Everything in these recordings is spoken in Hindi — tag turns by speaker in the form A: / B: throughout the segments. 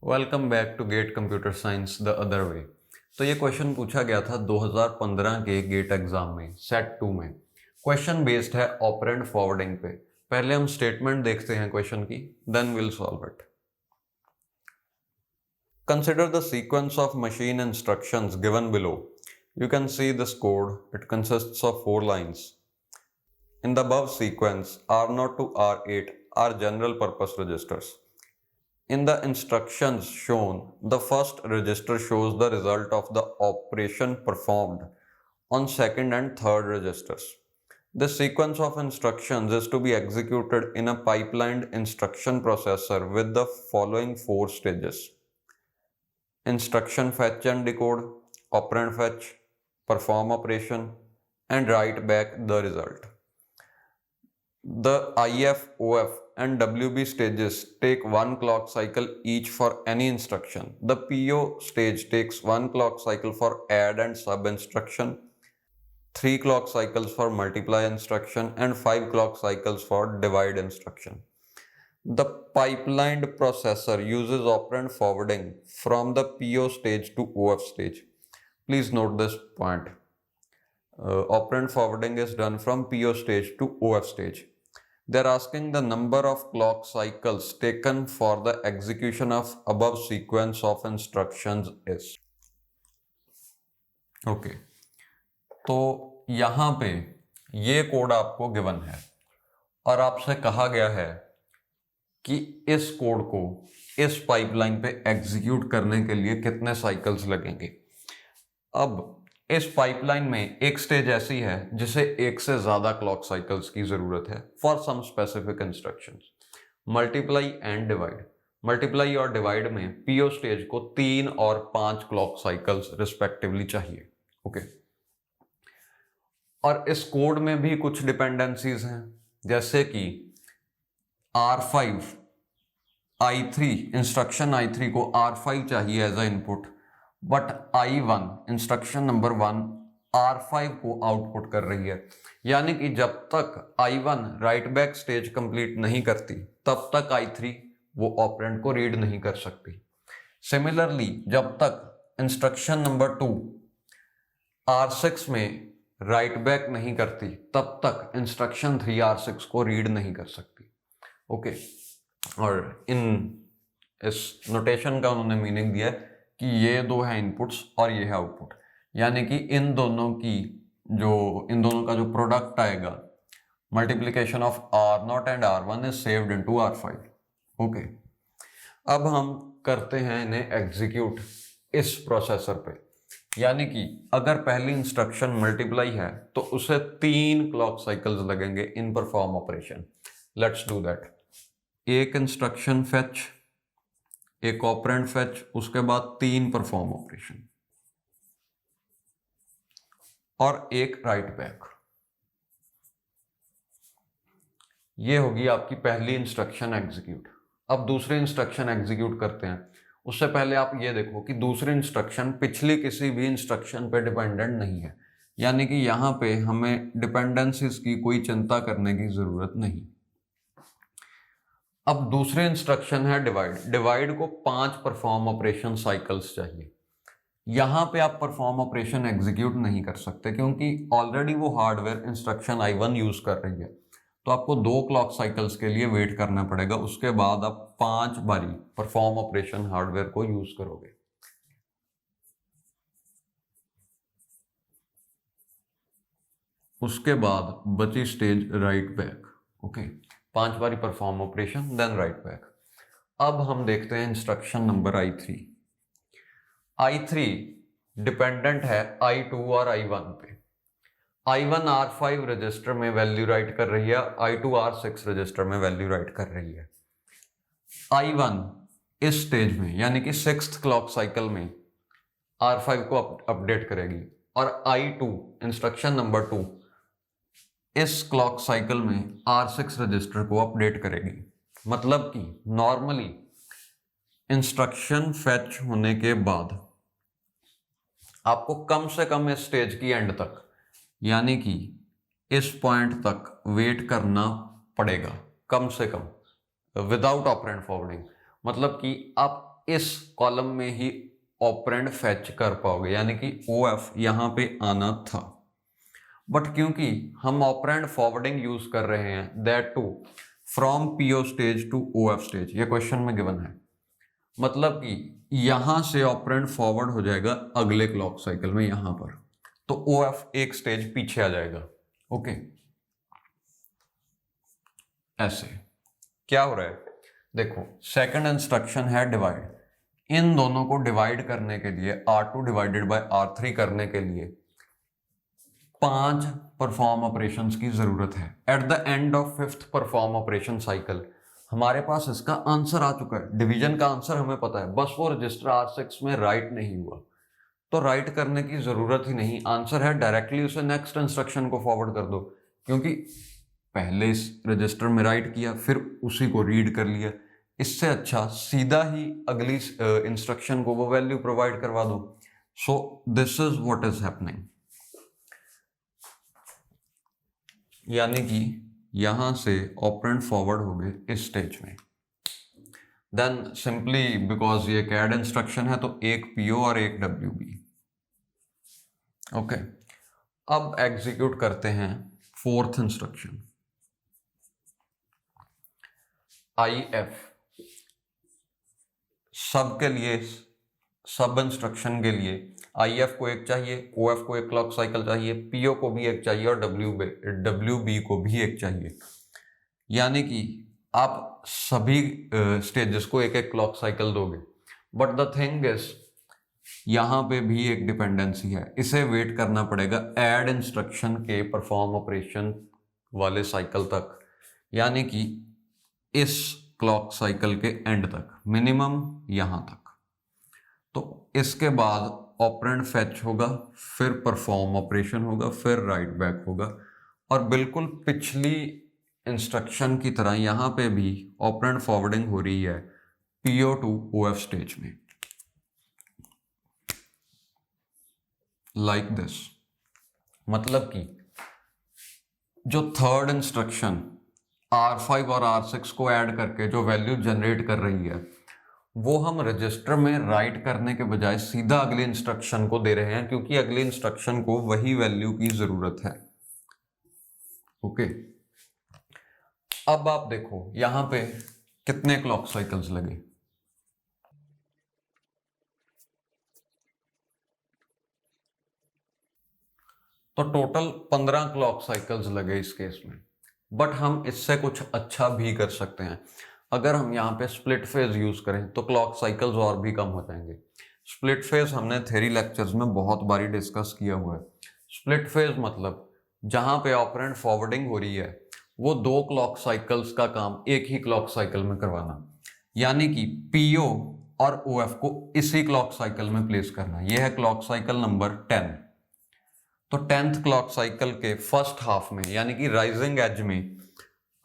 A: Welcome back to GATE computer science the other way. तो ये क्वेश्चन पूछा गया था 2015 के गेट एग्जाम में सेट 2 में। क्वेश्चन बेस्ड है ऑपरेंड फॉरवर्डिंग पे। पहले हम स्टेटमेंट देखते हैं क्वेश्चन की, then will solve it. Consider the sequence of machine instructions given below. You can see this code. It consists of 4 lines. In the above sequence, R0 to R8 are general purpose registers. In the instructions shown, the first register shows the result of the operation performed on second and third registers. This sequence of instructions is to be executed in a pipelined instruction processor with the following 4 stages: instruction fetch and decode, operand fetch, perform operation, and write back the result. The IF, OF, and WB stages take 1 clock cycle each for any instruction. The PO stage takes 1 clock cycle for add and sub instruction, 3 clock cycles for multiply instruction, and 5 clock cycles for divide instruction. The pipelined processor uses operand forwarding from the PO stage to OF stage. Please note this point. Operand forwarding is done from PO stage to OF stage. They're asking the number of clock cycles taken for the execution of above sequence of instructions is. Okay. तो यहाँ पे ये कोड आपको गिवन है और आपसे कहा गया है कि इस कोड को इस पाइपलाइन पे एग्जीक्यूट करने के लिए कितने साइकिल्स लगेंगे। अब इस पाइपलाइन में एक स्टेज ऐसी है जिसे एक से ज्यादा क्लॉक साइकिल्स की जरूरत है for some specific instructions, multiply and divide. Multiply और डिवाइड में पीओ स्टेज को 3 और 5 क्लॉक साइकिल्स रिस्पेक्टिवली चाहिए। ओके। और इस कोड में भी कुछ डिपेंडेंसीज हैं, जैसे कि R5 I3 इंस्ट्रक्शन I3 को R5 चाहिए as a input, but I1 instruction number 1 R5 को आउटपुट कर रही है। यानी कि जब तक I1 right back stage complete नहीं करती तब तक I3 वो ऑपरेंड को रीड नहीं कर सकती। सिमिलरली जब तक इंस्ट्रक्शन नंबर 2 R6 में राइट बैक नहीं करती तब तक इंस्ट्रक्शन 3 R6 को रीड नहीं कर सकती। ओके। और इस नोटेशन का उन्होंने मीनिंग दिया है कि ये दो है इनपुट्स और ये है आउटपुट, यानी कि इन दोनों का जो प्रोडक्ट आएगा, multiplication of R0 and R1 is saved into R5। Okay. अब हम करते हैं इन्हें एग्जीक्यूट इस प्रोसेसर पे, यानी कि अगर पहली इंस्ट्रक्शन मल्टीप्लाई है तो उसे 3 क्लॉक साइकिल्स लगेंगे इन perform operation. Let's do that. एक इंस्ट्रक्शन फेच, एक ऑपरेंड फेच, उसके बाद 3 परफॉर्म ऑपरेशन और एक राइट बैक। ये होगी आपकी पहली इंस्ट्रक्शन एग्जीक्यूट। अब दूसरी इंस्ट्रक्शन एग्जीक्यूट करते हैं। उससे पहले आप ये देखो कि दूसरी इंस्ट्रक्शन पिछली किसी भी इंस्ट्रक्शन पे डिपेंडेंट नहीं है, यानी कि यहां पे हमें डिपेंडेंसीज की कोई चिंता करने की जरूरत नहीं। अब दूसरी इंस्ट्रक्शन है डिवाइड। डिवाइड को 5 परफॉर्म ऑपरेशन साइकिल्स चाहिए। यहां पे आप परफॉर्म ऑपरेशन एग्जीक्यूट नहीं कर सकते क्योंकि ऑलरेडी वो हार्डवेयर इंस्ट्रक्शन I1 यूज कर रही है, तो आपको 2 क्लॉक साइकिल्स के लिए वेट करना पड़ेगा। उसके बाद आप 5 बारी परफॉर्म ऑपरेशन हार्डवेयर को यूज करोगे। उसके बाद बची स्टेज राइट बैक। ओके। 5 बारी perform operation then write back. अब हम देखते हैं instruction number I3। I3 dependent है I2 और I1 पे। I1 R5 रजिस्टर में वैल्यू राइट कर रही है, I2 R6 रजिस्टर में वैल्यू राइट कर रही है। I1 इस स्टेज में यानी कि 6th क्लॉक साइकिल में R5 को अपडेट करेगी और I2 इंस्ट्रक्शन नंबर 2 इस क्लॉक साइकिल में R6 रजिस्टर को अपडेट करेगी। मतलब कि नॉर्मली इंस्ट्रक्शन फेच होने के बाद आपको कम से कम इस स्टेज की एंड तक, यानी कि इस पॉइंट तक वेट करना पड़ेगा कम से कम विदाउट ऑपरेंड फॉरवर्डिंग। मतलब कि आप आप इस कॉलम में ही ऑपरेंड फेच कर पाओगे, यानी कि OF यहां पे आना था, बट क्योंकि हम ऑपरेंड फॉरवर्डिंग यूज कर रहे हैं, that too from PO stage to OF stage, ये क्वेश्चन में गिवन है, मतलब कि यहां से ऑपरेंड फॉरवर्ड हो जाएगा अगले क्लॉक साइकिल में यहां पर, तो OF एक स्टेज पीछे आ जाएगा। ओके, ऐसे क्या हो रहा है, देखो सेकंड इंस्ट्रक्शन है डिवाइड, इन दोनों को डिवाइड करने के लिए R2 डिवाइडेड बाय R3 करने के लिए 5 परफॉर्म ऑपरेशंस की जरूरत है। At the end of 5th perform operation cycle हमारे पास इसका आंसर आ चुका है, डिवीजन का आंसर हमें पता है, बस वो रजिस्टर R6 में राइट नहीं हुआ, तो राइट करने की जरूरत ही नहीं, आंसर है डायरेक्टली उसे नेक्स्ट इंस्ट्रक्शन को फॉरवर्ड कर दो, क्योंकि पहले इस रजिस्टर में राइट किया फिर उसी को रीड कर लिया, इससे अच्छा सीधा ही अगली इंस्ट्रक्शन को वो वैल्यू प्रोवाइड करवा दो। So this is what is happening, यानी कि यहां से ऑपरेंड फॉरवर्ड हो गए इस स्टेज में, देन सिंपली बिकॉज ये कैड इंस्ट्रक्शन है तो एक PO और एक WB। ओके, अब एग्जीक्यूट करते हैं 4th इंस्ट्रक्शन IF, सब के लिए, सब इंस्ट्रक्शन के लिए IF को एक चाहिए, OF को एक क्लॉक साइकिल चाहिए, PO को भी एक चाहिए और WB को भी एक चाहिए, यानी कि आप सभी स्टेजेस को एक एक क्लॉक साइकिल दोगे, बट द थिंग इज यहां पे भी एक डिपेंडेंसी है, इसे वेट करना पड़ेगा ऐड इंस्ट्रक्शन के परफॉर्म ऑपरेशन वाले साइकिल तक, यानी कि इस क्लॉक साइकिल के एंड तक, मिनिमम यहां तक, तो इसके बाद ऑपरेंड फेच होगा, फिर परफॉर्म ऑपरेशन होगा, फिर राइट बैक होगा, और बिल्कुल पिछली इंस्ट्रक्शन की तरह यहां पे भी ऑपरेंड फॉरवर्डिंग हो रही है PO टू OF स्टेज में, लाइक दिस, मतलब कि जो थर्ड इंस्ट्रक्शन R5 और R6 को ऐड करके जो वैल्यू जनरेट कर रही है वो हम रजिस्टर में राइट करने के बजाय सीधा अगले इंस्ट्रक्शन को दे रहे हैं, क्योंकि अगले इंस्ट्रक्शन को वही वैल्यू की जरूरत है। ओके, अब आप देखो यहां पे कितने क्लॉक साइकिल्स लगे, तो टोटल 15 क्लॉक साइकिल्स लगे इस केस में, बट हम इससे कुछ अच्छा भी कर सकते हैं, अगर हम यहाँ पे स्प्लिट फेज यूज करें तो क्लॉक साइकिल्स और भी कम हो जाएंगे। स्प्लिट फेज हमने थ्योरी लेक्चर्स में बहुत बारी डिस्कस किया हुआ है। स्प्लिट फेज मतलब जहां पे ऑपरेंड फॉरवर्डिंग हो रही है वो 2 क्लॉक साइकिल्स का काम एक ही क्लॉक साइकिल में करवाना, यानी कि PO और OF को इसी क्लॉक साइकिल में प्लेस करना। यह है क्लॉक साइकिल नंबर 10। तो 10th क्लॉक साइकिल के फर्स्ट हाफ में यानी कि राइजिंग एज में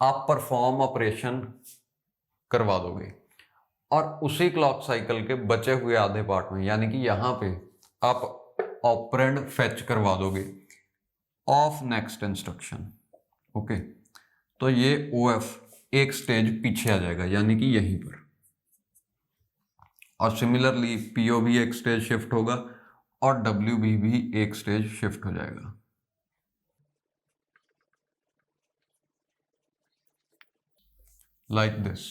A: आप परफॉर्म ऑपरेशन करवा दोगे, और उसी क्लॉक साइकिल के बचे हुए आधे पार्ट में यानी कि यहां पे आप ऑपरेंड फेच करवा दोगे ऑफ नेक्स्ट इंस्ट्रक्शन। ओके, तो ये OF एक स्टेज पीछे आ जाएगा यानी कि यहीं पर, और सिमिलरली PO भी एक स्टेज शिफ्ट होगा और WB भी एक स्टेज शिफ्ट हो जाएगा। Like this.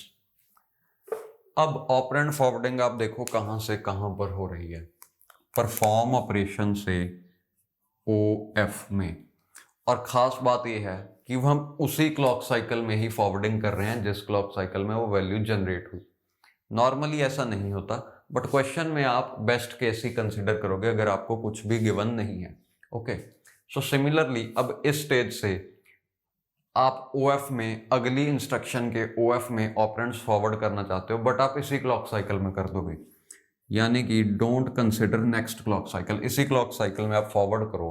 A: अब ऑपरेंड फॉरवर्डिंग आप देखो कहां से कहां पर हो रही है, परफॉर्म ऑपरेशन से OF में, और खास बात यह है कि हम उसी क्लॉक साइकिल में ही फॉरवर्डिंग कर रहे हैं जिस क्लॉक साइकिल में वो वैल्यू जनरेट हुई। नॉर्मली ऐसा नहीं होता, बट क्वेश्चन में आप बेस्ट केस ही कंसीडर करोगे अगर आपको कुछ भी गिवन नहीं है। ओके, सो सिमिलरली अब इस स्टेज से आप OF में अगली इंस्ट्रक्शन के OF में ऑपरेंड्स फॉरवर्ड करना चाहते हो, बट आप इसी क्लॉक साइकिल में कर दोगे, यानी कि don't consider next clock cycle, इसी क्लॉक साइकिल में आप फॉरवर्ड करो।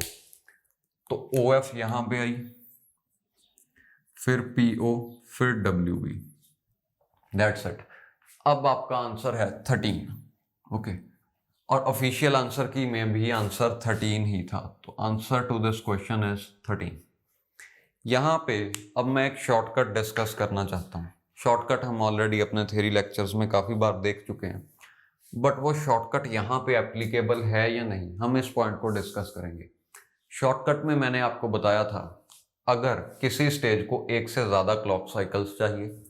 A: तो OF यहां पे आई, फिर PO, फिर WB, दैट्स इट। अब आपका आंसर है 13। ओके, और ऑफिशियल आंसर की में भी आंसर 13 ही था, तो answer to this question is 13। यहाँ पे अब मैं एक शॉर्टकट डिस्कस करना चाहता हूँ। शॉर्टकट हम ऑलरेडी अपने थ्योरी लेक्चर्स में काफ़ी बार देख चुके हैं, बट वो शॉर्टकट यहाँ पे एप्लीकेबल है या नहीं, हम इस पॉइंट को डिस्कस करेंगे। शॉर्टकट में मैंने आपको बताया था, अगर किसी स्टेज को एक से ज़्यादा क्लॉक साइकिल्स चाहिए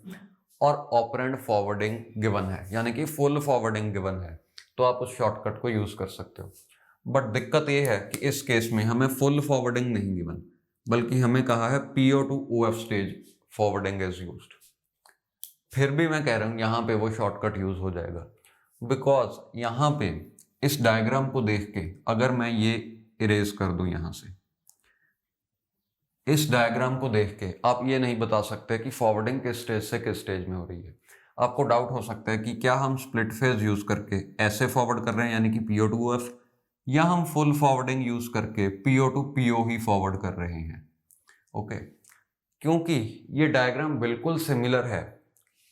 A: और ऑपरेंड फॉरवर्डिंग गिवन है, यानी कि फुल फॉरवर्डिंग गिवन है, तो आप उस शॉर्टकट को यूज़ कर सकते हो। बट दिक्कत ये है कि इस केस में हमें फुल फॉरवर्डिंग नहीं गिवन, बल्कि हमें कहा है PO to OF stage forwarding is used. फिर भी मैं कह रहा हूँ यहाँ पे वो शॉर्टकट यूज हो जाएगा, बिकॉज यहाँ पे इस डायग्राम को देख के अगर मैं ये इरेज कर दूं, यहाँ से इस डायग्राम को देख के आप ये नहीं बता सकते कि फॉरवर्डिंग किस स्टेज से किस स्टेज में हो रही है। आपको डाउट हो सकता है कि क्या हम स्प्लिट फेज यूज करके ऐसे फॉरवर्ड कर रहे हैं, यानी कि PO to OF, या हम फुल फॉरवर्डिंग यूज करके PO to PO he forward कर रहे हैं। ओके, क्योंकि ये डायग्राम बिल्कुल सिमिलर है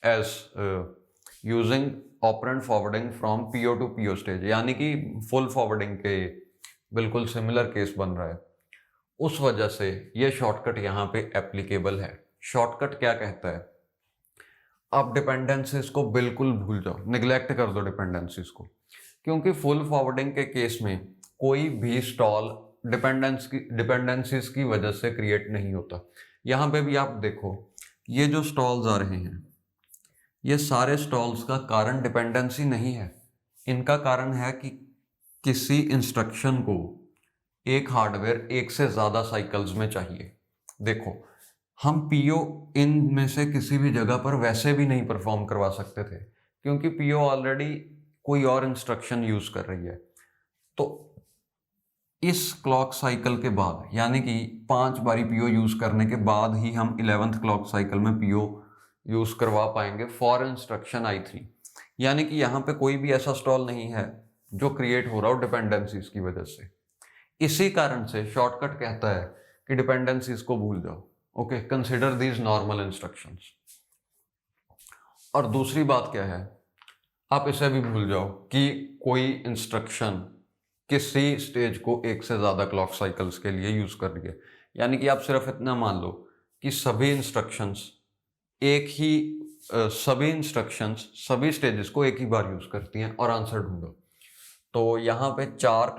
A: as using operand forwarding from PO to PO stage, यानी कि फुल फॉरवर्डिंग के बिल्कुल सिमिलर केस बन रहा है। उस वजह से ये शॉर्टकट यहाँ पे एप्लीकेबल है। शॉर्टकट क्या कहता है, आप डिपेंडेंसीज को बिल्कुल भूल जाओ, निगलेक्ट कर दो डिपेंडेंसीज को, क्योंकि फुल फॉरवर्डिंग के केस में कोई भी स्टॉल डिपेंडेंसीज की वजह से क्रिएट नहीं होता। यहाँ पे भी आप देखो, ये जो स्टॉल्स आ रहे हैं, ये सारे स्टॉल्स का कारण डिपेंडेंसी नहीं है। इनका कारण है कि किसी इंस्ट्रक्शन को एक हार्डवेयर एक से ज़्यादा साइकिल्स में चाहिए। देखो, हम PO इन में से किसी भी जगह पर वैसे भी नहीं परफॉर्म करवा सकते थे, क्योंकि PO ऑलरेडी कोई और इंस्ट्रक्शन यूज कर रही है। तो इस क्लॉक साइकिल के बाद, यानी कि 5 बारी PO यूज करने के बाद ही हम 11th क्लॉक साइकिल में PO यूज करवा पाएंगे फॉर इंस्ट्रक्शन I3। यानी कि यहाँ पे कोई भी ऐसा स्टॉल नहीं है जो क्रिएट हो रहा हो डिपेंडेंसीज की वजह से। इसी कारण से शॉर्टकट कहता है कि डिपेंडेंसीज को भूल जाओ। Okay, consider these normal instructions. और दूसरी बात क्या है, आप इसे भी भूल जाओ कि कोई इंस्ट्रक्शन किसी स्टेज को एक से ज़्यादा क्लॉक साइकिल्स के लिए यूज़ कर रही है। यानी कि आप सिर्फ इतना मान लो कि सभी इंस्ट्रक्शंस सभी स्टेजेस को एक ही बार यूज़ करती हैं, और आंसर ढूंढो। तो यहाँ पे 4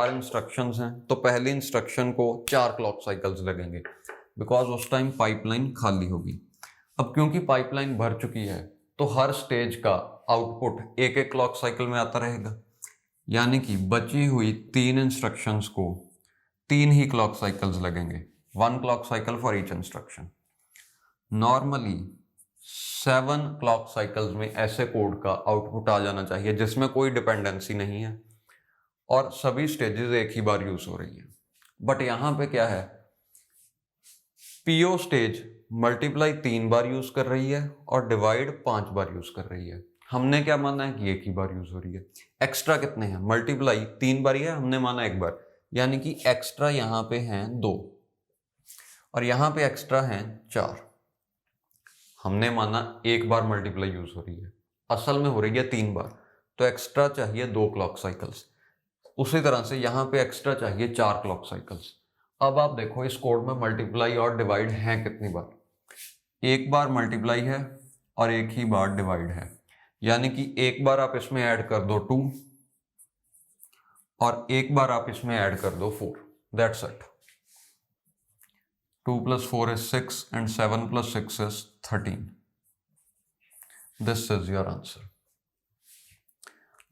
A: इंस्ट्रक्शंस हैं, तो पहली इंस्ट्रक्शन को 4 क्लॉक साइकिल्स लगेंगे, बिकॉज उस टाइम पाइपलाइन खाली होगी। अब क्योंकि पाइपलाइन भर चुकी है, तो हर स्टेज का आउटपुट एक एक क्लॉक साइकिल में आता रहेगा, यानी कि बची हुई 3 इंस्ट्रक्शंस को 3 ही क्लॉक साइकिल्स लगेंगे, 1 clock cycle for each instruction. Normally 7 clock cycles में ऐसे कोड का आउटपुट आ जाना चाहिए जिसमें कोई डिपेंडेंसी नहीं है और सभी स्टेजेस एक ही बार यूज हो रही है। बट यहाँ पे क्या है, PO स्टेज मल्टीप्लाई 3 बार यूज कर रही है और डिवाइड 5 बार यूज कर रही है। हमने क्या माना है कि एक ही बार यूज हो रही है। एक्स्ट्रा कितने हैं, मल्टीप्लाई 3 बार ही है, हमने माना 1 बार, यानी कि एक्स्ट्रा यहाँ पे हैं 2 और यहाँ पे एक्स्ट्रा हैं 4। हमने माना 1 बार मल्टीप्लाई यूज हो रही है, असल में हो रही है 3 बार, तो एक्स्ट्रा चाहिए 2 क्लॉक साइकिल्स। उसी तरह से यहाँ पे एक्स्ट्रा चाहिए 4 क्लॉक साइकिल्स। अब आप देखो इस कोड में मल्टीप्लाई और डिवाइड है कितनी बार, 1 बार मल्टीप्लाई है और 1 ही बार डिवाइड है, यानी कि 1 बार आप इसमें ऐड कर दो 2 और 1 बार आप इसमें ऐड कर दो 4। That's it. 2 + 4 is 6 and 7 + 6 is 13. This is your answer.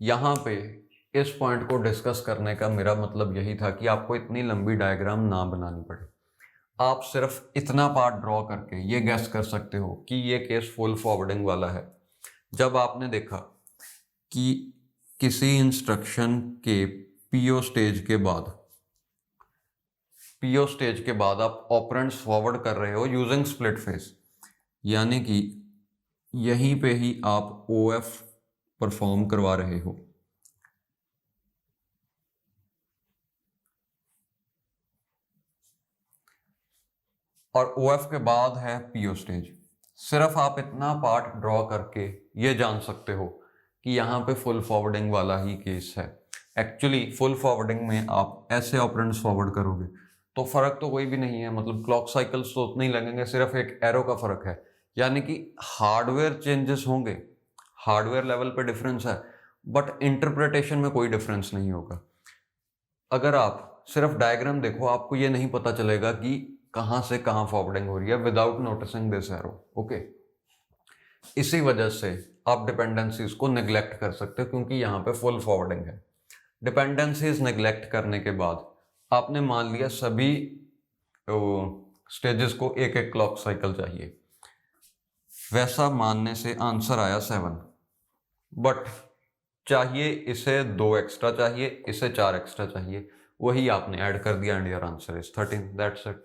A: यहाँ पे इस पॉइंट को डिस्कस करने का मेरा मतलब यही था कि आपको इतनी लंबी डायग्राम ना बनानी पड़े। आप सिर्फ इतना पार्ट ड्रॉ करके ये गैस कर सकते हो कि ये केस फुल फॉरवर्डिंग वाला है। जब आपने देखा कि किसी इंस्ट्रक्शन के PO स्टेज के बाद आप ऑपरेंड्स फॉरवर्ड कर रहे हो यूजिंग स्प्लिट फेज, यानी कि यहीं पे ही आप OF परफॉर्म करवा रहे हो। और OF के बाद है PO स्टेज। सिर्फ आप इतना पार्ट ड्रॉ करके ये जान सकते हो कि यहाँ पे फुल फॉरवर्डिंग वाला ही केस है। एक्चुअली फुल फॉरवर्डिंग में आप ऐसे ऑपरेंड्स फॉरवर्ड करोगे तो फर्क तो कोई भी नहीं है, मतलब क्लॉक साइकिल्स तो उतने ही लगेंगे, सिर्फ एक एरो का फर्क है, यानी कि हार्डवेयर चेंजेस होंगे, हार्डवेयर लेवल पे डिफरेंस है, बट इंटरप्रिटेशन में कोई डिफरेंस नहीं होगा। अगर आप सिर्फ डायग्राम देखो, आपको ये नहीं पता चलेगा कि कहाँ से कहाँ फॉरवर्डिंग हो रही है without noticing this arrow. Okay, इसी वजह से आप डिपेंडेंसीज को नेग्लेक्ट कर सकते हो, क्योंकि यहाँ पे फुल फॉरवर्डिंग है। डिपेंडेंसीज नेग्लेक्ट करने के बाद आपने मान लिया सभी स्टेजेस को एक एक क्लॉक साइकिल चाहिए, वैसा मानने से आंसर आया 7, बट चाहिए इसे 2 एक्स्ट्रा चाहिए, इसे 4 एक्स्ट्रा चाहिए, वही आपने ऐड कर दिया and your answer is 13। That's it.